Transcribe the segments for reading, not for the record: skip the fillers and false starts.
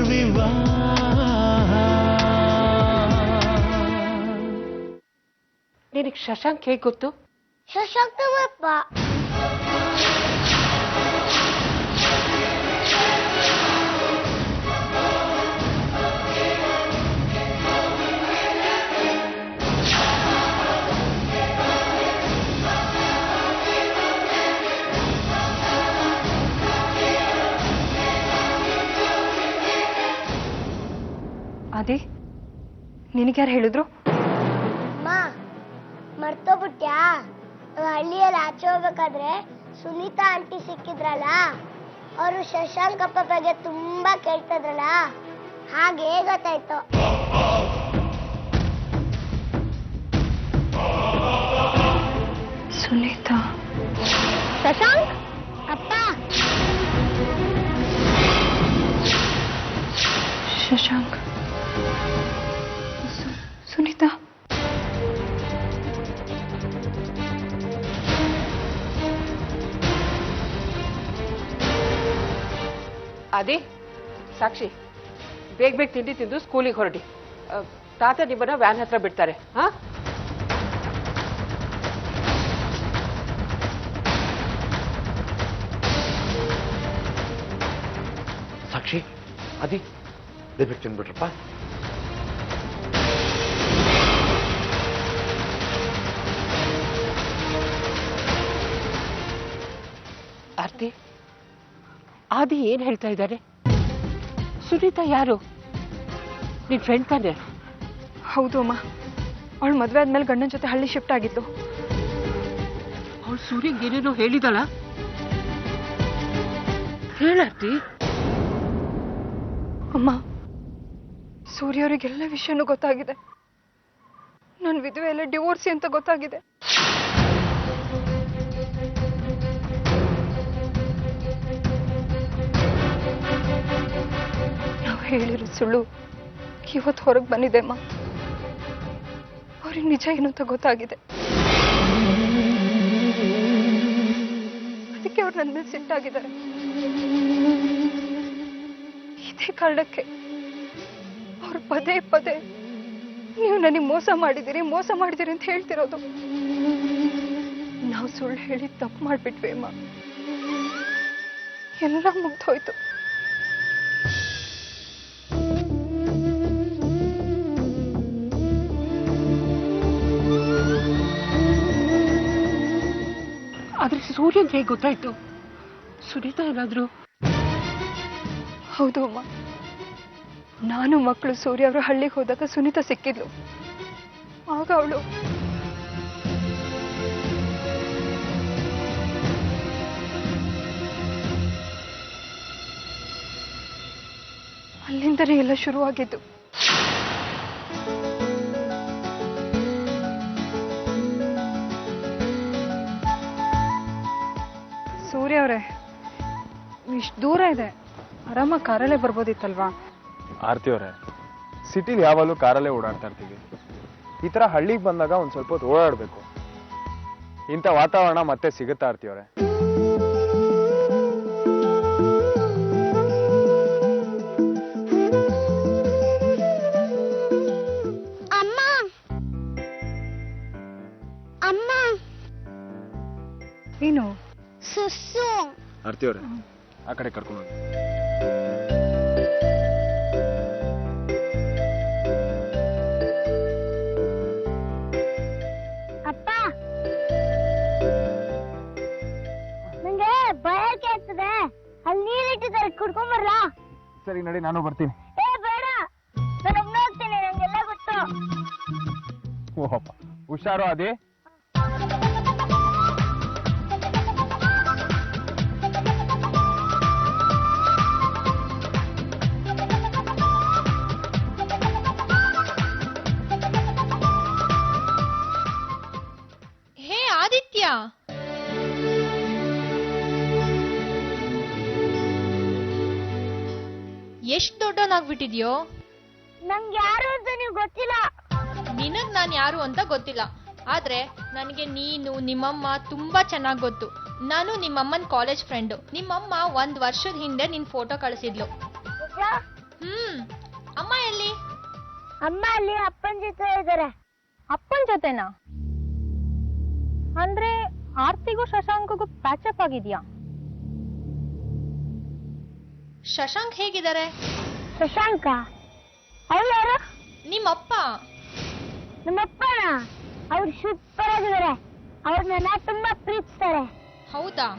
ಪುನರ್ವಿವಾಹ. ನಿನಗೆ ಶಶಾಂಕ್ ಹೇಗೆ ಗೊತ್ತು? ಶಶಾಂಕ್ ನಮ್ಮಪ್ಪ. ಅದೇ ನಿನಗ್ಯಾರು ಹೇಳಿದ್ರು? ಅಮ್ಮ ಮರ್ತೋಗ್ಬಿಟ್ಯಾ? ಹಳ್ಳಿಯಲ್ಲಿ ಆಚೆ ಹೋಗ್ಬೇಕಾದ್ರೆ ಸುನೀತಾ ಆಂಟಿ ಸಿಕ್ಕಿದ್ರಲ್ಲ, ಅವರು ಶಶಾಂಕ್ ಅಪ್ಪ ಬಗ್ಗೆ ತುಂಬಾ ಕೇಳ್ತಿದ್ರಲ್ಲ, ಹಾಗೆ ಗೊತ್ತಾಯ್ತು. ಸುನೀತಾ? ಶಶಾಂಕ್ ಅಪ್ಪ. ಶಶಾಂಕ್ ಸುನೀತಾ? ಅದೇ ಸಾಕ್ಷಿ, ಬೇಗ ಬೇಗ ತಿಂಡಿ ತಿಂದು ಸ್ಕೂಲಿಗೆ ಹೊರಡಿ. ತಾತ ನಿಮ್ಮನ್ನ ವ್ಯಾನ್ ಹತ್ರ ಬಿಡ್ತಾರೆ. ಹಾ, ಸಾಕ್ಷಿ, ಅದಿ ದಯವಿಟ್ಟು ತಿನ್ಬಿಟ್ರಪ್ಪ. ಆರ್ತಿ, ಆದಿ ಏನ್ ಹೇಳ್ತಾ ಇದ್ದಾರೆ? ಸುನೀತಾ ಯಾರು? ನಿನ್ ಫ್ರೆಂಡ್ ತಾನೆ? ಹೌದು ಅಮ್ಮ, ಅವಳು ಮದುವೆ ಆದ್ಮೇಲೆ ಗಂಡನ ಜೊತೆ ಹಳ್ಳಿ ಶಿಫ್ಟ್ ಆಗಿತ್ತು. ಅವಳು ಸೂರ್ಯಂಗೆ ಏನೇನೋ ಹೇಳಿದಳ? ಹೇಳಾರ್ತಿ. ಅಮ್ಮ, ಸೂರ್ಯ ಅವರಿಗೆಲ್ಲ ವಿಷಯನೂ ಗೊತ್ತಾಗಿದೆ. ನನ್ನ ವಿಧವೆ ಎಲ್ಲ ಡಿವೋರ್ಸಿ ಅಂತ ಗೊತ್ತಾಗಿದೆ. ನಾವು ಹೇಳಿರೋ ಸುಳ್ಳು ಇವತ್ತು ಹೊರಗೆ ಬಂದಿದೆ ಅಮ್ಮ. ಅವ್ರಿಗೆ ನಿಜ ಏನು ಅಂತ ಗೊತ್ತಾಗಿದೆ. ಅದಕ್ಕೆ ಅವ್ರು ನನ್ನ ಮೇಲೆ ಸಿಟ್ಟಾಗಿದ್ದಾರೆ. ಇದೇ ಕಾರಣಕ್ಕೆ ಅವ್ರು ಪದೇ ಪದೇ ನೀವು ನನಗೆ ಮೋಸ ಮಾಡಿದ್ದೀರಿ ಅಂತ ಹೇಳ್ತಿರೋದು. ನಾವು ಸುಳ್ಳು ಹೇಳಿ ತಪ್ಪು ಮಾಡ್ಬಿಟ್ವಿ ಅಮ್ಮ. ಎಲ್ಲ ಮುಗ್ದೋಯ್ತು. ಆದ್ರೆ ಸೂರ್ಯಂಗೆ ಹೇಗೆ ಗೊತ್ತಾಯ್ತು? ಸುನೀತಾ ಏನಾದ್ರು? ಹೌದು ಅಮ್ಮ, ನಾನು ಮಕ್ಕಳು ಸೂರ್ಯ ಅವರು ಹಳ್ಳಿಗೆ ಹೋದಾಗ ಸುನೀತಾ ಸಿಕ್ಕಿದ್ಲು. ಆಗ ಅವಳು ಅಲ್ಲಿಂದನೇ ಎಲ್ಲ ಶುರುವಾಗಿದ್ದು. ಸೂರ್ಯ ಅವರೇ, ಇಷ್ಟು ದೂರ ಇದೆ, ಆರಾಮಾಗಿ ಕಾರಲ್ಲೇ ಬರ್ಬೋದಿತ್ತಲ್ವಾ? ಆರ್ತಿ ಅವರೇ, ಸಿಟಿಲಿ ಯಾವಾಗಲೂ ಕಾರಲ್ಲೇ ಓಡಾಡ್ತಾ ಇರ್ತೀವಿ. ಈ ಥರ ಹಳ್ಳಿಗೆ ಬಂದಾಗ ಒಂದು ಸ್ವಲ್ಪ ಹೊತ್ತು ಓಡಾಡಬೇಕು. ಇಂಥ ವಾತಾವರಣ ಮತ್ತೆ ಸಿಗುತ್ತಾ ಆರ್ತಿ ಅವರೇ? ಅಮ್ಮ ಅಮ್ಮ ಏನು? ಸುಸ್ಸು. ಆರ್ತಿ ಅವರೇ, ಆ ಕಡೆ ಕರ್ಕೊಂಡು ಹೋಗಿ. ಅಪ್ಪ, ನಂಗೆ ಬಯಕೆ ಆಗ್ತದೆ. ಅಲ್ಲಿ ನೀರಿಟ್ಟಿದ್ದಾರೆ, ಕುಡ್ಕೊಂಡ್ ಬರ್ಲಾ? ಸರಿ ನಡಿ, ನಾನು ಬರ್ತೀನಿ. ಏ ಬೇಡ, ನಾನು ಒಬ್ಬನೇ ಹೋಗ್ತೀನಿ, ನಂಗೆಲ್ಲ ಗೊತ್ತು. ಓಹಪ್ಪ, ಹುಷಾರು ಅದೇ. ಹೇ ಆದಿತ್ಯ, ಎಷ್ಟು ದೊಡ್ಡವನಾಗ್ಬಿಟ್ಟಿದ್ಯೋ? ನಂಗೆ ಯಾರು ಅಂತ ನೀವು ಗೊತ್ತಿಲ್ಲ. ನಿನಗ್ ನಾನ್ ಯಾರು ಅಂತ ಗೊತ್ತಿಲ್ಲ, ಆದ್ರೆ ನನಗೆ ನೀನು ನಿಮ್ಮಮ್ಮ ತುಂಬಾ ಚೆನ್ನಾಗ್ ಗೊತ್ತು. ನಾನು ನಿಮ್ಮಮ್ಮನ್ ಕಾಲೇಜ್ ಫ್ರೆಂಡು. ನಿಮ್ಮಮ್ಮ 1 ವರ್ಷದ ಹಿಂದೆ ನಿನ್ ಫೋಟೋ ಕಳಿಸಿದ್ಲು. ಅಮ್ಮ ಎಲ್ಲಿ? ಅಮ್ಮ ಅಲ್ಲಿ ಅಪ್ಪನ ಜೊತೆ ಇದ್ದಾರೆ. ಅಪ್ಪನ ಜೊತೆನಾ? ಅಂದ್ರೆ ಆರ್ತಿಗೂ ಶಶಾಂಕ್ಗೂ ಪ್ಯಾಚಪ್ ಆಗಿದ್ಯಾ? ಶಶಾಂಕ್ ಹೇಗಿದ್ದಾರೆ? ಶಶಾಂಕ ಅವ್ರು ಯಾರು? ನಿಮ್ಮಪ್ಪ. ನಮ್ಮಪ್ಪನ ಅವ್ರು ಸೂಪರ್ ಆಗಿದ್ದಾರೆ. ಅವ್ರು ನನ್ನ ತುಂಬಾ ಪ್ರೀತಿಸ್ತಾರೆ. ಹೌದಾ?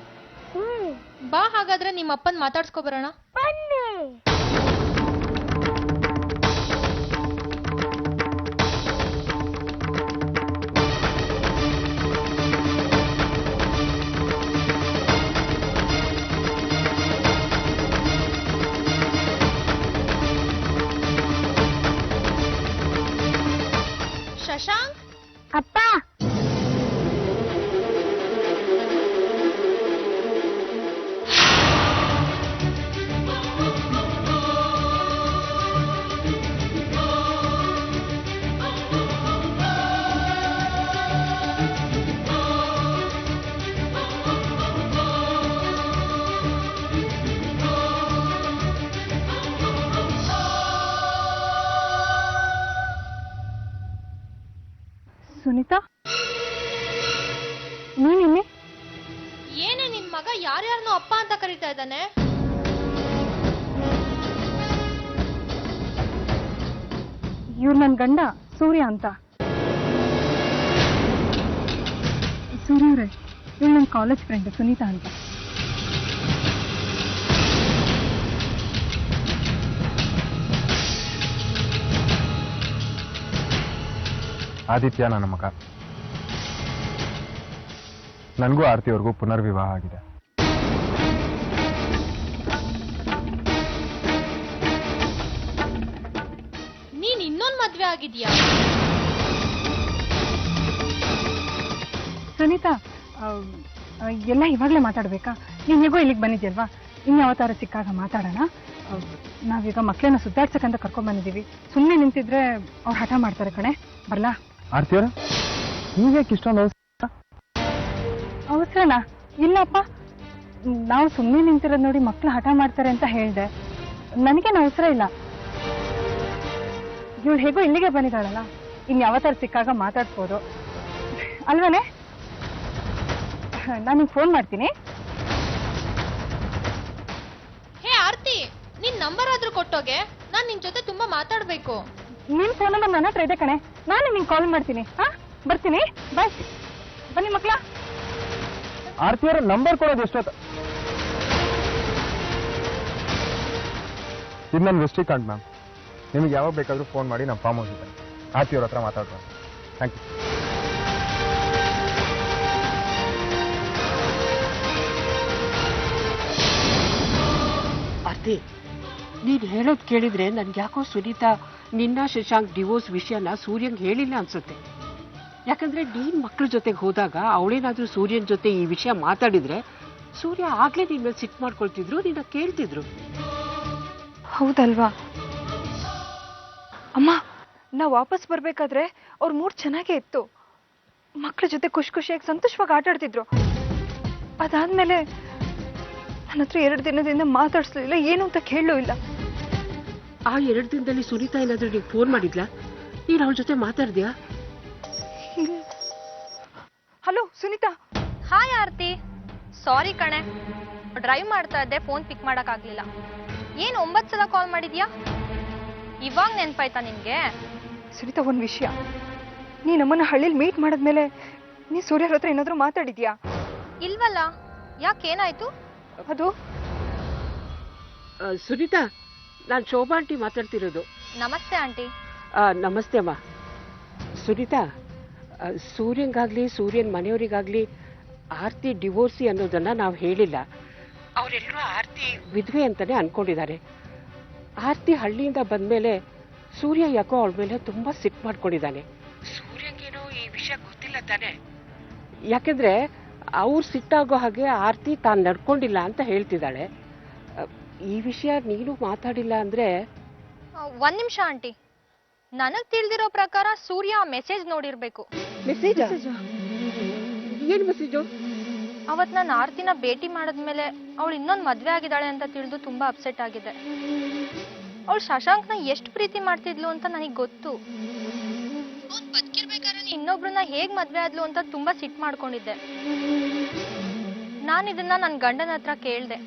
ಬಾ ಹಾಗಾದ್ರೆ ನಿಮ್ಮಪ್ಪನ್ ಮಾತಾಡ್ಸ್ಕೊ ಬರೋಣ. ಬನ್ನಿ. ಶಶಾಂಕ್, ಅಪ್ಪ ಸುನೀತಾ, ನೀನಿಲ್ಲಿ? ಏನೇ ನಿನ್ ಮಗ ಯಾರ್ಯಾರನ್ನೋ ಅಪ್ಪ ಅಂತ ಕರೀತಾ ಇದ್ದಾನೆ? ಇವ್ರು ನನ್ನ ಗಂಡ ಸೂರ್ಯ ಅಂತ. ಸೂರ್ಯವ್ರೆ, ಇವಳು ನನ್ನ ಕಾಲೇಜ್ ಫ್ರೆಂಡ್ ಸುನೀತಾ ಅಂತ. ಆದಿತ್ಯ ನನ್ನ ಮಗ. ನನಗೂ ಆರ್ತಿಯವ್ರಿಗೂ ಪುನರ್ವಿವಾಹ ಆಗಿದೆ. ನೀನ್ ಇನ್ನೊಂದ್ ಮದ್ವೆ ಆಗಿದ್ಯಾ? ಸುನೀತಾ, ಎಲ್ಲ ಇವಾಗಲೇ ಮಾತಾಡ್ಬೇಕಾ? ನೀನ್ ಹೇಗೋ ಇಲ್ಲಿಗೆ ಬಂದಿದ್ಯಲ್ವಾ, ಇನ್ಯಾವತ್ತಾರ ಸಿಕ್ಕಾಗ ಮಾತಾಡೋಣ. ನಾವೀಗ ಮಕ್ಕಳನ್ನ ಸುತ್ತಾಡ್ಸಕ್ಕಂತ ಕರ್ಕೊಂಡ್ ಬಂದಿದ್ದೀವಿ. ಸುಮ್ಮನೆ ನಿಂತಿದ್ರೆ ಅವ್ರು ಹಠ ಮಾಡ್ತಾರೆ ಕಣೆ. ಬರ್ಲಾ? ಆರ್ತಿಯವ್ರ, ನೀವ್ಯಾಕೆ ಇಷ್ಟೊಂದು ಅವಸರನಾ? ಇಲ್ಲಪ್ಪ, ನಾವು ಸುಮ್ಮನೆ ನಿಂತಿರೋದು ನೋಡಿ ಮಕ್ಳು ಹಠ ಮಾಡ್ತಾರೆ ಅಂತ ಹೇಳ್ದೆ. ನನಗೇನು ಅವಸರ ಇಲ್ಲ. ಇವಳು ಹೇಗೋ ಇಲ್ಲಿಗೆ ಬಂದಿದ್ದಾಳಲ್ಲ, ಇನ್ಯಾವತ್ತಾರ ಸಿಕ್ಕಾಗ ಮಾತಾಡ್ಬೋದು ಅಲ್ವನೇ? ನಾನು ನಿಂಗೆ ಫೋನ್ ಮಾಡ್ತೀನಿ. ಹೇ ಆರ್ತಿ, ನಿನ್ ನಂಬರ್ ಆದ್ರೂ ಕೊಟ್ಟೋಗೆ, ನಾನ್ ನಿನ್ ಜೊತೆ ತುಂಬಾ ಮಾತಾಡ್ಬೇಕು. ನಿನ್ ಫೋನ್ ನಂಬರ್ ನನ್ನ ಹತ್ರ ಇದೆ ಕಣೆ, ನಾನು ನಿಂಗೆ ಕಾಲ್ ಮಾಡ್ತೀನಿ. ಹಾ, ಬರ್ತೀನಿ, ಬಾಯ್. ಬನ್ನಿ ಮಕ್ಳ. ಆರ್ತಿಯವರ ನಂಬರ್ ಕೊಡೋದು ಎಷ್ಟೊತ್ತು? ಇದು ನನ್ನ ವಿಸಿಟಿಂಗ್ ಕಾರ್ಡ್ ಮ್ಯಾಮ್. ನಿಮಗೆ ಯಾವಾಗ ಬೇಕಾದರೂ ಫೋನ್ ಮಾಡಿ ನಾನು ಫಾರ್ಮ್ ಹೌಸ್ ಇದ್ದೇನೆ. ಆರ್ತಿಯವ್ರ ಹತ್ರ ಮಾತಾಡೋಣ. Thank you. ಆರ್ತಿ, ನೀನ್ ಹೇಳೋದ್ ಕೇಳಿದ್ರೆ ನನ್ಗೆ ಯಾಕೋ ಸುನೀತಾ ನಿನ್ನ ಶಶಾಂಕ್ ಡಿವೋರ್ಸ್ ವಿಷಯನ ಸೂರ್ಯಂಗ್ ಹೇಳಿಲ್ಲ ಅನ್ಸುತ್ತೆ. ಯಾಕಂದ್ರೆ ನೀನ್ ಮಕ್ಳ ಜೊತೆಗೆ ಹೋದಾಗ ಅವಳೇನಾದ್ರೂ ಸೂರ್ಯನ್ ಜೊತೆ ಈ ವಿಷಯ ಮಾತಾಡಿದ್ರೆ ಸೂರ್ಯ ಆಗ್ಲೇ ನಿನ್ ಮೇಲೆ ಸಿಟ್ ಮಾಡ್ಕೊಳ್ತಿದ್ರು, ನಿನ್ನ ಕೇಳ್ತಿದ್ರು. ಹೌದಲ್ವಾ ಅಮ್ಮ? ನಾವು ವಾಪಸ್ ಬರ್ಬೇಕಾದ್ರೆ ಅವ್ರ ಮೂಡ್ ಚೆನ್ನಾಗೇ ಇತ್ತು. ಮಕ್ಳ ಜೊತೆ ಖುಷಿ ಖುಷಿಯಾಗಿ ಸಂತೋಷವಾಗಿ ಆಟ ಆಡ್ತಿದ್ರು. ಅದಾದ್ಮೇಲೆ ನನ್ನ ಹತ್ರ 2 ದಿನದಿಂದ ಮಾತಾಡ್ಸ್ಲಿಲ್ಲ, ಏನು ಅಂತ ಕೇಳಲೂ ಇಲ್ಲ. ಆ 2 ದಿನದಲ್ಲಿ ಸುನೀತಾ ಏನಾದ್ರೂ ನೀನ್ ಫೋನ್ ಮಾಡಿದ್ಲಾ? ನೀನ್ ಅವಳ ಜೊತೆ ಮಾತಾಡ್ದ್ಯಾ? ಹಲೋ ಸುನೀತಾ. ಹಾಯ್ ಆರ್ತಿ, ಸಾರಿ ಕಣೆ, ಡ್ರೈವ್ ಮಾಡ್ತಾ ಇದ್ದೆ, ಫೋನ್ ಪಿಕ್ ಮಾಡಕ್ ಆಗ್ಲಿಲ್ಲ. ಏನ್ 9 ಸಲ ಕಾಲ್ ಮಾಡಿದ್ಯಾ? ಇವಾಗ ನೆನ್ಪಾಯ್ತಾ ನಿನ್ಗೆ? ಸುನೀತಾ, ಒಂದ್ ವಿಷಯ. ನೀ ನಮ್ಮನ್ನ ಹಳ್ಳಿಲಿ ಮೀಟ್ ಮಾಡಿದ್ಮೇಲೆ ನೀ ಸೂರ್ಯ ಹತ್ರ ಏನಾದ್ರೂ ಮಾತಾಡಿದ್ಯಾ? ಇಲ್ವಲ್ಲ, ಯಾಕೇನಾಯ್ತು? ಅದು ಸುನೀತಾ, ನಾನ್ ಶೋಭಾ ಆಂಟಿ ಮಾತಾಡ್ತಿರೋದು. ನಮಸ್ತೆ ಆಂಟಿ. ನಮಸ್ತೆ ಅಮ್ಮ. ಸುನೀತಾ, ಸೂರ್ಯಂಗಾಗ್ಲಿ ಸೂರ್ಯನ್ ಮನೆಯವರಿಗಾಗ್ಲಿ ಆರ್ತಿ ಡಿವೋರ್ಸಿ ಅನ್ನೋದನ್ನ ನಾವು ಹೇಳಿಲ್ಲ. ಅವರೆಲ್ಲರೂ ಆರ್ತಿ ವಿಧವೆ ಅಂತಾನೆ ಅನ್ಕೊಂಡಿದ್ದಾರೆ. ಆರ್ತಿ ಹಳ್ಳಿಯಿಂದ ಬಂದ್ಮೇಲೆ ಸೂರ್ಯ ಯಾಕೋ ಅವಳ ಮೇಲೆ ತುಂಬಾ ಸಿಟ್ ಮಾಡ್ಕೊಂಡಿದ್ದಾನೆ. ಸೂರ್ಯಂಗೇನೋ ಈ ವಿಷಯ ಗೊತ್ತಿಲ್ಲ ತಾನೆ. ಯಾಕಂದ್ರೆ ಅವ್ರು ಸಿಟ್ಟಾಗೋ ಹಾಗೆ ಆರ್ತಿ ತಾನು ನಡ್ಕೊಂಡಿಲ್ಲ ಅಂತ ಹೇಳ್ತಿದ್ದಾಳೆ. ಈ ವಿಷಯ ನೀನು ಮಾತಾಡಿಲ್ಲ ಅಂದ್ರೆ? 1 ನಿಮಿಷ ಆಂಟಿ, ನನಗ್ ತಿಳಿದಿರೋ ಪ್ರಕಾರ ಸೂರ್ಯ ಮೆಸೇಜ್ ನೋಡಿರ್ಬೇಕು. ಮೆಸೇಜ್? ಏನ್ ಮೆಸೇಜು? ಅವತ್ ನಾನು ಆರ್ತಿನ ಭೇಟಿ ಮಾಡಿದ್ಮೇಲೆ ಅವಳು ಇನ್ನೊಂದು ಮದ್ವೆ ಆಗಿದ್ದಾಳೆ ಅಂತ ತಿಳಿದು ತುಂಬಾ ಅಪ್ಸೆಟ್ ಆಗಿದೆ. ಅವಳು ಅವಳು ಶಶಾಂಕ್ನ ಎಷ್ಟು ಪ್ರೀತಿ ಮಾಡ್ತಿದ್ಲು ಅಂತ ನನಗೆ ಗೊತ್ತು. ಅವ್ನು ಬದುಕಿರ್ಬೇಕಾದ್ರೆ ಇನ್ನೊಬ್ರನ್ನ ಹೇಗ್ ಮದ್ವೆ ಆದ್ಲು ಅಂತ ತುಂಬಾ ಸಿಟ್ಟು ಮಾಡ್ಕೊಂಡಿದ್ದೆ. ನಾನು ಇದನ್ನ ನನ್ನ ಗಂಡನ ಹತ್ರ ಕೇಳ್ದೆ.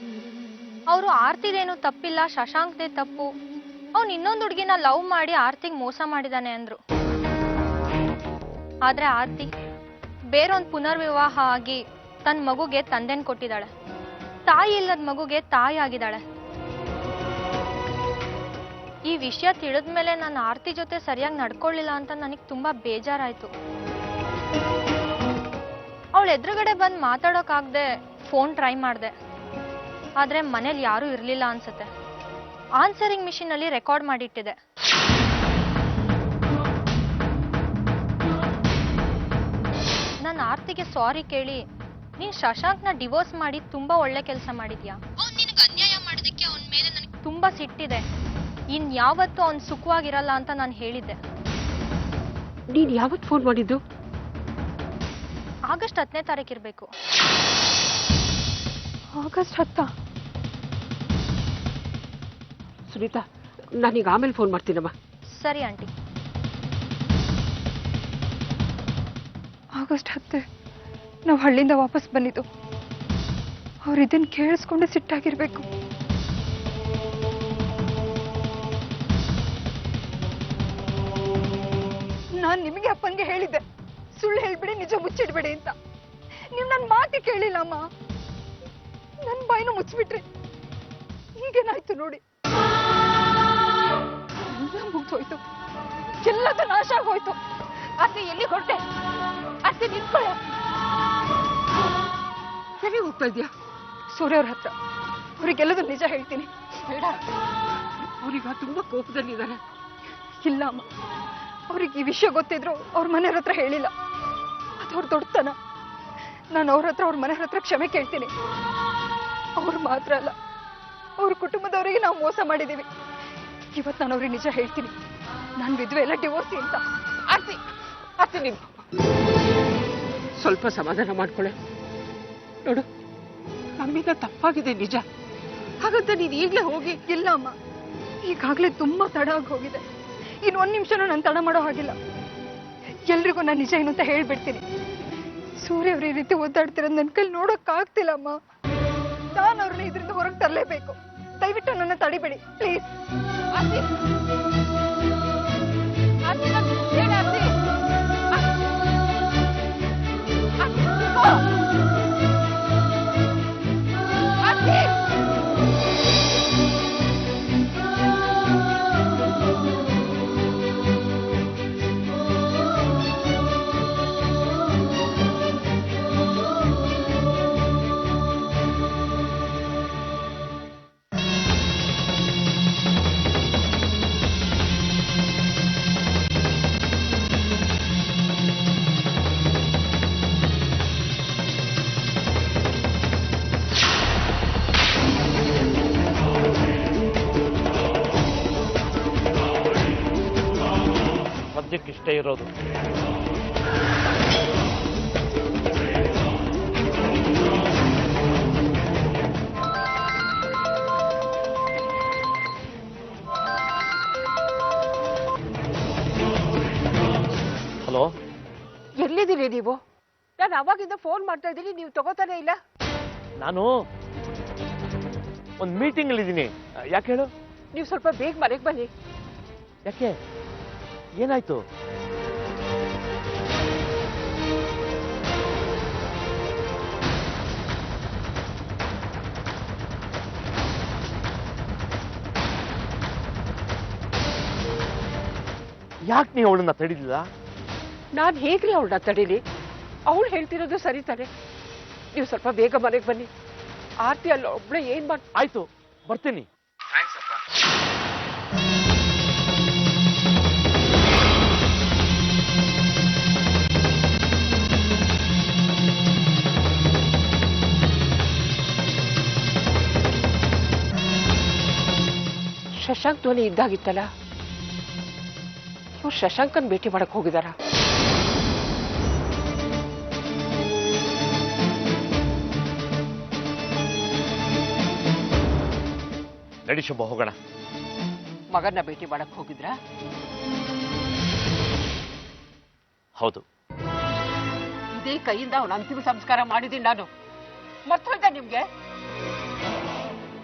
ಅವರು ಆರ್ತಿದೇನು ತಪ್ಪಿಲ್ಲ, ಶಶಾಂಕ್ದೇ ತಪ್ಪು, ಅವ್ನು ಇನ್ನೊಂದು ಹುಡುಗಿನ ಲವ್ ಮಾಡಿ ಆರ್ತಿಗೆ ಮೋಸ ಮಾಡಿದಾನೆ ಅಂದ್ರು. ಆದ್ರೆ ಆರ್ತಿ ಬೇರೊಂದು ಪುನರ್ವಿವಾಹ ಆಗಿ ತನ್ನ ಮಗುಗೆ ತಂದೆನ್ ಕೊಟ್ಟಿದ್ದಾಳೆ. ತಾಯಿ ಇಲ್ಲದ ಮಗುಗೆ ತಾಯಿ ಆಗಿದ್ದಾಳೆ. ಈ ವಿಷಯ ತಿಳಿದ್ಮೇಲೆ ನಾನು ಆರ್ತಿ ಜೊತೆ ಸರಿಯಾಗಿ ನಡ್ಕೊಳ್ಳಿಲ್ಲ ಅಂತ ನನಗೆ ತುಂಬಾ ಬೇಜಾರಾಯ್ತು. ಅವಳು ಎದುರುಗಡೆ ಬಂದು ಮಾತಾಡೋಕಾಗ್ದೆ ಫೋನ್ ಟ್ರೈ ಮಾಡಿದೆ. ಆದ್ರೆ ಮನೇಲಿ ಯಾರೂ ಇರ್ಲಿಲ್ಲ ಅನ್ಸುತ್ತೆ. ಆನ್ಸರಿಂಗ್ ಮಿಷಿನ್ ಅಲ್ಲಿ ರೆಕಾರ್ಡ್ ಮಾಡಿಟ್ಟಿದೆ. ನಾನು ಆರ್ತಿಗೆ ಸಾರಿ ಕೇಳಿ, ನೀನ್ ಶಶಾಂಕ್ನ ಡಿವೋರ್ಸ್ ಮಾಡಿ ತುಂಬಾ ಒಳ್ಳೆ ಕೆಲಸ ಮಾಡಿದ್ಯಾ. ಅವ್ನು ನಿನಗೆ ಅನ್ಯಾಯ ಮಾಡೋದಕ್ಕೆ ಅವನ ಮೇಲೆ ನನಗೆ ತುಂಬಾ ಸಿಟ್ಟಿದೆ. ಯಾವತ್ತೂ ಅವ್ನು ಸುಖವಾಗಿರಲ್ಲ ಅಂತ ನಾನು ಹೇಳಿದ್ದೆ. ನೀನ್ ಯಾವತ್ತು ಫೋನ್ ಮಾಡಿದ್ದು? ಆಗಸ್ಟ್ 10ನೇ ತಾರೀಕು ಇರ್ಬೇಕು. ಆಗಸ್ಟ್ 10? ಸುನೀತಾ, ನಾನೀಗ ಆಮೇಲೆ ಫೋನ್ ಮಾಡ್ತೀನಮ್ಮ. ಸರಿ ಆಂಟಿ. ಆಗಸ್ಟ್ 10 ನಾವು ಹಳ್ಳಿಯಿಂದ ವಾಪಸ್ ಬಂದಿದ್ದು. ಅವ್ರು ಇದನ್ನ ಕೇಳಿಸ್ಕೊಂಡು ಸಿಟ್ಟಾಗಿರ್ಬೇಕು. ನಾನು ನಿಮಗೆ ಅಪ್ಪನಿಗೆ ಹೇಳಿದ್ದೆ, ಸುಳ್ಳು ಹೇಳ್ಬಿಡಿ, ನಿಜ ಮುಚ್ಚಿಡ್ಬೇಡಿ ಅಂತ. ನೀವು ನನ್ನ ಮಾತಿ ಕೇಳಿಲ್ಲಮ್ಮ. ನನ್ನ ಬಾಯಿನ ಮುಚ್ಚಿಬಿಟ್ರಿ. ಈಗೇನಾಯ್ತು ನೋಡಿ. ಎಲ್ಲ ಮುಗ್ದೋಯ್ತು, ಎಲ್ಲದೂ ನಾಶ ಆಗೋಯ್ತು. ಅತ್ತೆ ಎಲ್ಲಿ ಹೊರಟೆ? ಅತ್ತೆ ನಿಂತ್ಕೊಳ್ಳ. ಎಲ್ಲಿ ಹೋಗ್ತಾ ಇದ್ಯಾ? ಸೂರ್ಯವ್ರ ಹತ್ರ. ಅವ್ರಿಗೆಲ್ಲದೂ ನಿಜ ಹೇಳ್ತೀನಿ. ಬೇಡ, ಅವ್ರೀಗ ತುಂಬಾ ಕೋಪದಲ್ಲಿದ್ದಾರೆ. ಇಲ್ಲ ಅಮ್ಮ, ಅವ್ರಿಗೆ ಈ ವಿಷಯ ಗೊತ್ತಿದ್ರು ಅವ್ರ ಮನೆಯವ್ರ ಹತ್ರ ಹೇಳಿಲ್ಲ. ಅದು ಅವ್ರ ದೊಡ್ಡತನ. ನಾನು ಅವ್ರ ಹತ್ರ, ಅವ್ರ ಮನೆಯವ್ರ ಹತ್ರ ಕ್ಷಮೆ ಕೇಳ್ತೀನಿ. ಅವ್ರು ಮಾತ್ರ ಅಲ್ಲ, ಅವ್ರ ಕುಟುಂಬದವರಿಗೆ ನಾವು ಮೋಸ ಮಾಡಿದ್ದೀವಿ. ಇವತ್ತು ನಾನು ಅವ್ರಿಗೆ ನಿಜ ಹೇಳ್ತೀನಿ. ನಾನು ವಿಧವೆ ಎಲ್ಲ ಡಿವೋರ್ಸಿ ಅಂತ. ಆರ್ತಿ, ಆರ್ತಿ, ನೀನು ಸ್ವಲ್ಪ ಸಮಾಧಾನ ಮಾಡ್ಕೊಳ್ಳೆ. ನೋಡು, ನಮ್ಮಿಂದ ತಪ್ಪಾಗಿದೆ ನಿಜ. ಹಾಗಂತ ನೀನು ಈಗಲೇ ಹೋಗಿ. ಇಲ್ಲ ಅಮ್ಮ, ಈಗಾಗಲೇ ತುಂಬಾ ತಡ ಆಗಿ ಹೋಗಿದೆ. ಇನ್ನೊಂದು ನಿಮಿಷನೂ ನಾನು ತಡ ಮಾಡೋ ಹಾಗಿಲ್ಲ. ಎಲ್ರಿಗೂ ನಾನು ನಿಜ ಏನು ಅಂತ ಹೇಳ್ಬಿಡ್ತೀನಿ. ಸೂರ್ಯ ಅವ್ರ ಈ ರೀತಿ ಒದ್ದಾಡ್ತಿರೋದು ನನ್ನ ಕೈಲಿ ನೋಡೋಕ್ಕಾಗ್ತಿಲ್ಲ ಅಮ್ಮ. ನಾನು ಅವ್ರನ್ನ ಇದರಿಂದ ಹೊರಗೆ ತರಲೇಬೇಕು. ದಯವಿಟ್ಟು ನನ್ನ ತಡಿಬೇಡಿ ಪ್ಲೀಸ್. ಸದ್ಯಕ್ಕಿಷ್ಟೇ ಇರೋದು. ಹಲೋ, ಎಲ್ಲಿದ್ದೀರಿ ನೀವು? ನಾನು ಅವಾಗಿಂದ ಫೋನ್ ಮಾಡ್ತಾ ಇದ್ದೀನಿ, ನೀವು ತಗೋತಾನೆ ಇಲ್ಲ. ನಾನು ಒಂದು ಮೀಟಿಂಗ್ ಅಲ್ಲಿ ಇದ್ದೀನಿ. ಯಾಕೆ ಹೇಳು? ನೀವು ಸ್ವಲ್ಪ ಬೇಗ ಮನೆಗೆ ಬನ್ನಿ. ಯಾಕೆ, ಏನಾಯ್ತು? ಯಾಕೆ ನೀವು ಅವಳನ್ನ ತಡಿಲಿಲ್ಲ? ನಾನು ಹೇಗ್ರಿ ಅವಳನ್ನ ತಡೀಲಿ? ಅವಳು ಹೇಳ್ತಿರೋದು ಸರಿ ತಾನೆ. ನೀವು ಸ್ವಲ್ಪ ಬೇಗ ಮನೆಗೆ ಬನ್ನಿ. ಆರ್ತಿ ಅಲ್ಲ ಒಬ್ಳೆ ಏನ್ ಮಾಡ್. ಆಯ್ತು, ಬರ್ತೀನಿ. ಶಶಾಂಕ್ ಧ್ವನಿ ಇದ್ದಾಗಿತ್ತಲ್ಲ, ಇವ್ರು ಶಶಾಂಕನ್ ಭೇಟಿ ಮಾಡಕ್ ಹೋಗಿದಾರ. ನಡಿ ಶುಭ, ಹೋಗೋಣ. ಮಗನ್ನ ಭೇಟಿ ಮಾಡಕ್ ಹೋಗಿದ್ರಾ? ಹೌದು. ಇದೇ ಕೈಯಿಂದ ಅವನ ಅಂತಿಮ ಸಂಸ್ಕಾರ ಮಾಡಿದ್ದೀನಿ ನಾನು. ಮರ್ತೋಯ್ತಾ ನಿಮ್ಗೆ?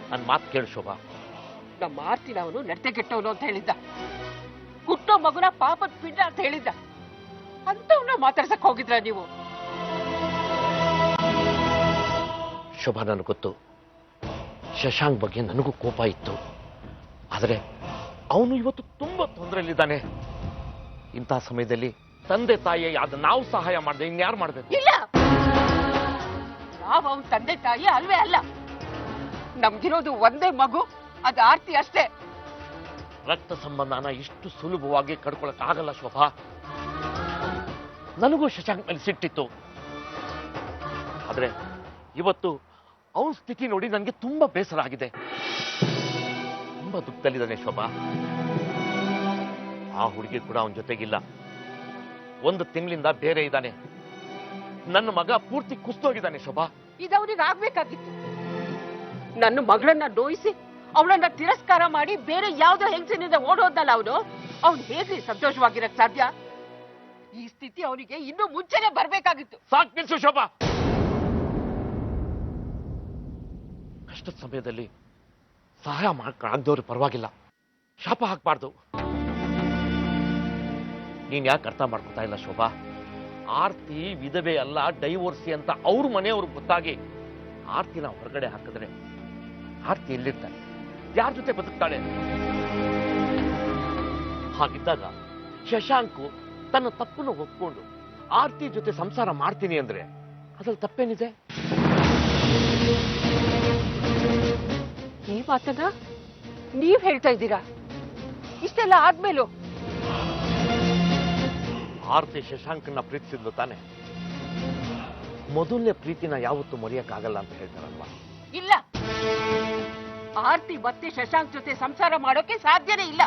ನನ್ನ ಮಾತು ಕೇಳು ಶೋಭಾ. ನಮ್ಮ ಆರ್ತಿನ ಅವನು ನೆಟ್ಟಗೆಟ್ಟವನು ಅಂತ ಹೇಳಿದ್ದ. ಹುಟ್ಟೋ ಮಗುನ ಪಾಪದ ಪಿಂಡ ಅಂತ ಹೇಳಿದ್ದ. ಅಂತವನ್ನ ಮಾತಾಡ್ಸಕ್ ಹೋಗಿದ್ರ ನೀವು? ಶೋಭಾ, ನನಗೆ ಗೊತ್ತು, ಶಶಾಂಕ್ ಬಗ್ಗೆ ನನಗೂ ಕೋಪ ಇತ್ತು. ಆದರೆ ಅವನು ಇವತ್ತು ತುಂಬಾ ತೊಂದರೆಯಲ್ಲಿದ್ದಾನೆ. ಇಂಥ ಸಮಯದಲ್ಲಿ ತಂದೆ ತಾಯಿ ಆದ ನಾವು ಸಹಾಯ ಮಾಡದೆ ಇನ್ಯಾರು ಮಾಡಬೇಕು? ಇಲ್ಲ, ನಾವು ಅವನ ತಂದೆ ತಾಯಿ ಅಲ್ವೇ ಅಲ್ಲ. ನಮ್ಗಿರೋದು ಒಂದೇ ಮಗು, ಅದು ಆರ್ತಿ ಅಷ್ಟೇ. ರಕ್ತ ಸಂಬಂಧನ ಇಷ್ಟು ಸುಲಭವಾಗಿ ಕಡ್ಕೊಳಕ್ಕಾಗಲ್ಲ ಶೋಭಾ. ನನಗೂ ಶಶಾಂಕ್ ಮೇಲೆ ಸಿಟ್ಟಿತ್ತು. ಆದ್ರೆ ಇವತ್ತು ಅವನ ಸ್ಥಿತಿ ನೋಡಿ ನನಗೆ ತುಂಬಾ ಬೇಸರ ಆಗಿದೆ. ತುಂಬಾ ದುಃಖದಲ್ಲಿದ್ದಾನೆ ಶೋಭಾ. ಆ ಹುಡುಗಿ ಕೂಡ ಅವನ ಜೊತೆಗಿಲ್ಲ. 1 ತಿಂಗಳಿಂದ ಬೇರೆ ಇದ್ದಾನೆ. ನನ್ನ ಮಗ ಪೂರ್ತಿ ಕುಸ್ತೋಗಿದ್ದಾನೆ ಶೋಭಾ. ಇದವನಿಗೆ ಆಗ್ಬೇಕಾಗಿತ್ತು. ನನ್ನ ಮಗಳನ್ನ ನೋಯಿಸಿ ಅವಳನ್ನ ತಿರಸ್ಕಾರ ಮಾಡಿ ಬೇರೆ ಯಾವ್ದೋ ಹೆಂಗಸಿನಿಂದ ಓಡೋದಲ್ಲ ಅವನು ಹೇಗೆ ಸಂತೋಷವಾಗಿರಕ್ ಸಾಧ್ಯ? ಈ ಸ್ಥಿತಿ ಅವನಿಗೆ ಇನ್ನೂ ಮುಂಚೆನೆ ಬರ್ಬೇಕಾಗಿತ್ತು. ಸಾಕ್ ನಿಲ್ಸು ಶೋಭಾ. ಕಷ್ಟದ ಸಮಯದಲ್ಲಿ ಸಹಾಯ ಮಾಡಕ್ಕಾಗ್ದವ್ರು ಪರವಾಗಿಲ್ಲ, ಶಾಪ ಹಾಕ್ಬಾರ್ದು. ನೀನ್ ಯಾಕೆ ಅರ್ಥ ಮಾಡ್ಕೊತಾ ಇಲ್ಲ ಶೋಭಾ? ಆರ್ತಿ ವಿಧವೆ ಅಲ್ಲ, ಡೈವೋರ್ಸಿ ಅಂತ ಅವ್ರ ಮನೆಯವ್ರಿಗೆ ಗೊತ್ತಾಗಿ ಆರ್ತಿನ ಹೊರಗಡೆ ಹಾಕಿದ್ರೆ ಆರ್ತಿ ಎಲ್ಲಿರ್ತಾಳೆ? ಯಾರ ಜೊತೆ ಬದುಕ್ತಾಳೆ? ಹಾಗಿದ್ದಾಗ ಶಶಾಂಕು ತನ್ನ ತಪ್ಪನ್ನು ಒಪ್ಕೊಂಡು ಆರ್ತಿ ಜೊತೆ ಸಂಸಾರ ಮಾಡ್ತೀನಿ ಅಂದ್ರೆ ಅದ್ರಲ್ಲಿ ತಪ್ಪೇನಿದೆ? ಈ ಮಾತನ್ನ ನೀವ್ ಹೇಳ್ತಾ ಇದ್ದೀರಾ? ಇಷ್ಟೆಲ್ಲ ಆದ್ಮೇಲೂ? ಆರ್ತಿ ಶಶಾಂಕನ್ನ ಪ್ರೀತಿಸಿದ್ಲು ತಾನೆ. ಮೊದಲನೇ ಪ್ರೀತಿನ ಯಾವತ್ತೂ ಮರೆಯಕ್ಕಾಗಲ್ಲ ಅಂತ ಹೇಳ್ತಾರಲ್ವಾ? ಇಲ್ಲ, ಆರ್ತಿ ಮತ್ತೆ ಶಶಾಂಕ್ ಜೊತೆ ಸಂಸಾರ ಮಾಡೋಕೆ ಸಾಧ್ಯನೇ ಇಲ್ಲ.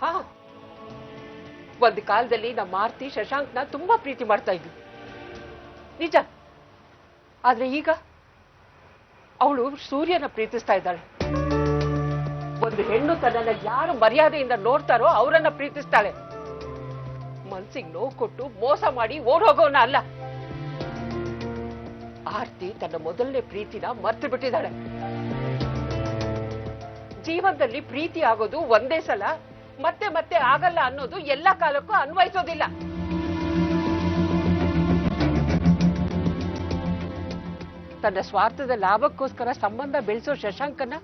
ಹಾ, ಒಂದು ಕಾಲದಲ್ಲಿ ನಮ್ಮ ಆರ್ತಿ ಶಶಾಂಕ್ನ ತುಂಬಾ ಪ್ರೀತಿ ಮಾಡ್ತಾ ಇದ್ಲು, ನಿಜ. ಆದ್ರೆ ಈಗ ಅವಳು ಸೂರ್ಯನ ಪ್ರೀತಿಸ್ತಾ ಇದ್ದಾಳೆ. ಒಂದು ಹೆಣ್ಣು ತನ್ನನ್ನ ಯಾರು ಮರ್ಯಾದೆಯಿಂದ ನೋಡ್ತಾರೋ ಅವರನ್ನ ಪ್ರೀತಿಸ್ತಾಳೆ. ಮನ್ಸಿಗೆ ನೋವು ಕೊಟ್ಟು ಮೋಸ ಮಾಡಿ ಓಡ್ ಹೋಗೋನ ಅಲ್ಲ. ಆರ್ತಿ ತನ್ನ ಮೊದಲನೇ ಪ್ರೀತಿನ ಮರ್ತು ಬಿಟ್ಟಿದ್ದಾಳೆ. ಜೀವನದಲ್ಲಿ ಪ್ರೀತಿ ಆಗೋದು ಒಂದೇ ಸಲ, ಮತ್ತೆ ಮತ್ತೆ ಆಗಲ್ಲ ಅನ್ನೋದು ಎಲ್ಲ ಕಾಲಕ್ಕೂ ಅನ್ವಯಿಸೋದಿಲ್ಲ. ತನ್ನ ಸ್ವಾರ್ಥದ ಲಾಭಕ್ಕೋಸ್ಕರ ಸಂಬಂಧ ಬೆಳೆಸೋ ಶಶಾಂಕನ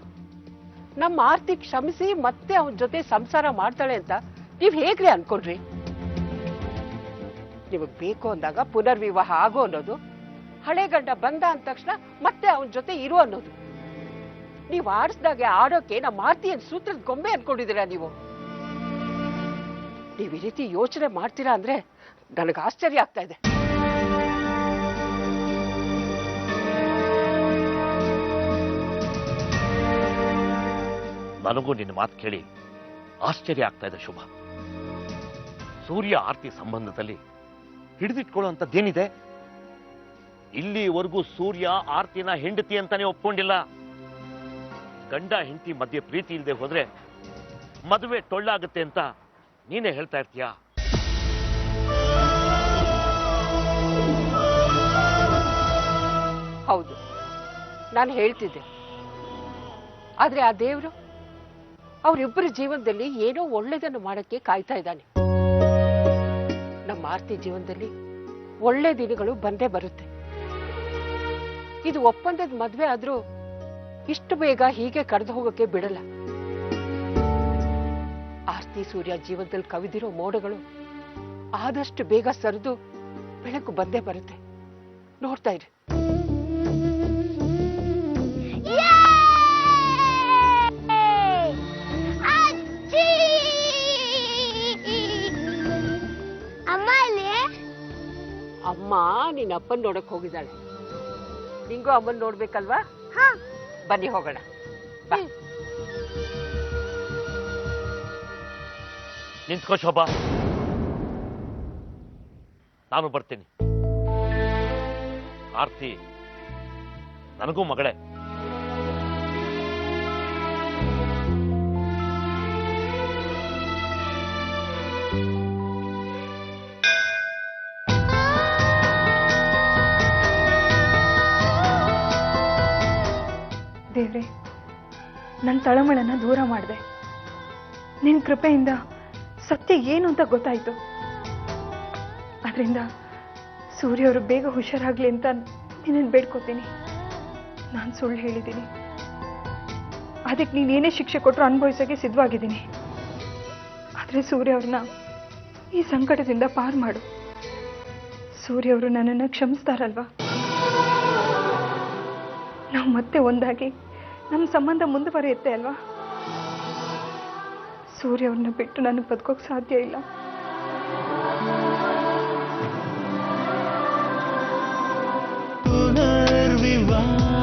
ನಮ್ಮ ಆರ್ತಿ ಕ್ಷಮಿಸಿ ಮತ್ತೆ ಅವನ ಜೊತೆ ಸಂಸಾರ ಮಾಡ್ತಾಳೆ ಅಂತ ನೀವ್ ಹೇಗ್ರಿ ಅನ್ಕೊಂಡ್ರಿ? ನಿಮಗ್ ಬೇಕು ಅಂದಾಗ ಪುನರ್ವಿವಾಹ ಆಗೋ ಅನ್ನೋದು, ಹಳೆ ಗಂಡ ಬಂದ ಅಂದ ತಕ್ಷಣ ಮತ್ತೆ ಅವನ ಜೊತೆ ಇರು ಅನ್ನೋದು. ನೀವ್ ಆಡಿಸ್ದಾಗೆ ಆಡೋಕೆ ನಮ್ಮ ಆರ್ತಿಯನ್ ಸೂತ್ರದ ಗೊಂಬೆ ಅನ್ಕೊಂಡಿದ್ದೀರಾ ನೀವು? ನೀವ್ ಈ ರೀತಿ ಯೋಚನೆ ಮಾಡ್ತೀರಾ ಅಂದ್ರೆ ನನಗೆ ಆಶ್ಚರ್ಯ ಆಗ್ತಾ ಇದೆ. ನನಗೂ ನಿನ್ನ ಮಾತು ಕೇಳಿ ಆಶ್ಚರ್ಯ ಆಗ್ತಾ ಇದೆ ಶುಭ. ಸೂರ್ಯ ಆರ್ತಿ ಸಂಬಂಧದಲ್ಲಿ ಹಿಡಿದಿಟ್ಕೊಳ್ಳುವಂಥದ್ದೇನಿದೆ? ಇಲ್ಲಿವರೆಗೂ ಸೂರ್ಯ ಆರ್ತಿನ ಹೆಂಡತಿ ಅಂತಾನೆ ಒಪ್ಕೊಂಡಿಲ್ಲ. ಗಂಡ ಹೆಂಡತಿ ಮಧ್ಯೆ ಪ್ರೀತಿ ಇಲ್ಲದೆ ಹೋದ್ರೆ ಮದುವೆ ಟೊಳ್ಳಾಗುತ್ತೆ ಅಂತ ನೀನೇ ಹೇಳ್ತಾ ಇರ್ತೀಯಾ? ಹೌದು, ನಾನು ಹೇಳ್ತಿದ್ದೆ. ಆದ್ರೆ ಆ ದೇವರು ಅವರಿಬ್ಬರ ಜೀವನದಲ್ಲಿ ಏನೋ ಒಳ್ಳೇದನ್ನು ಮಾಡಕ್ಕೆ ಕಾಯ್ತಾ ಇದ್ದಾನೆ. ನಮ್ಮ ಆರ್ತಿ ಜೀವನದಲ್ಲಿ ಒಳ್ಳೆ ದಿನಗಳು ಬಂದೇ ಬರುತ್ತೆ. ಇದು ಒಪ್ಪಂದದ ಮದ್ವೆ ಆದ್ರೂ ಇಷ್ಟು ಬೇಗ ಹೀಗೆ ಕಳೆದು ಹೋಗಕ್ಕೆ ಬಿಡಲ್ಲ. ಆರ್ತಿ ಸೂರ್ಯ ಜೀವನದಲ್ಲಿ ಕವಿದಿರೋ ಮೋಡಗಳು ಆದಷ್ಟು ಬೇಗ ಸರಿದು ಬೆಳಕು ಬಂದೇ ಬರುತ್ತೆ. ನೋಡ್ತಾ ಇರಿ. ಅಮ್ಮ ನಿನ್ನ ಅಪ್ಪನ್ ನೋಡಕ್ ಹೋಗಿದ್ದಾಳೆ. ನಿಂಗೂ ಅಮ್ಮನ್ ನೋಡ್ಬೇಕಲ್ವಾ? ಬನ್ನಿ ಹೋಗೋಣ. ಬಾ. ನಿಂತ್ಕೋ ಶೋಭಾ, ನಾನು ಬರ್ತೀನಿ. ಆರ್ತಿ ನನಗೂ ಮಗಳೇ. ದೇವ್ರೆ, ನನ್ನ ತಳಮಳನ ದೂರ ಮಾಡಿದೆ. ನಿನ್ನ ಕೃಪೆಯಿಂದ ಸತ್ಯ ಏನು ಅಂತ ಗೊತ್ತಾಯ್ತು. ಅದರಿಂದ ಸೂರ್ಯ ಅವರು ಬೇಗ ಹುಷಾರಾಗ್ಲಿ ಅಂತ ನಿನ್ನನ್ನು ಬೇಡ್ಕೋತೀನಿ. ನಾನು ಸುಳ್ಳು ಹೇಳಿದ್ದೀನಿ, ಅದಕ್ಕೆ ನೀನೇನೇ ಶಿಕ್ಷೆ ಕೊಟ್ಟರು ಅನುಭವಿಸೋಕೆ ಸಿದ್ಧವಾಗಿದ್ದೀನಿ. ಆದರೆ ಸೂರ್ಯ ಅವ್ರನ್ನ ಈ ಸಂಕಟದಿಂದ ಪಾರು ಮಾಡು. ಸೂರ್ಯ ಅವರು ನನ್ನನ್ನು ಕ್ಷಮಿಸ್ತಾರಲ್ವಾ? ನಾವು ಮತ್ತೆ ಒಂದಾಗಿ ನಮ್ಮ ಸಂಬಂಧ ಮುಂದುವರಿಯುತ್ತೆ ಅಲ್ವಾ? ಸೂರ್ಯ ಅವ್ರನ್ನ ಬಿಟ್ಟು ನನಗೆ ಬದುಕೋಕೆ ಸಾಧ್ಯ ಇಲ್ಲ. ಪುನರ್ವಿವಾಹ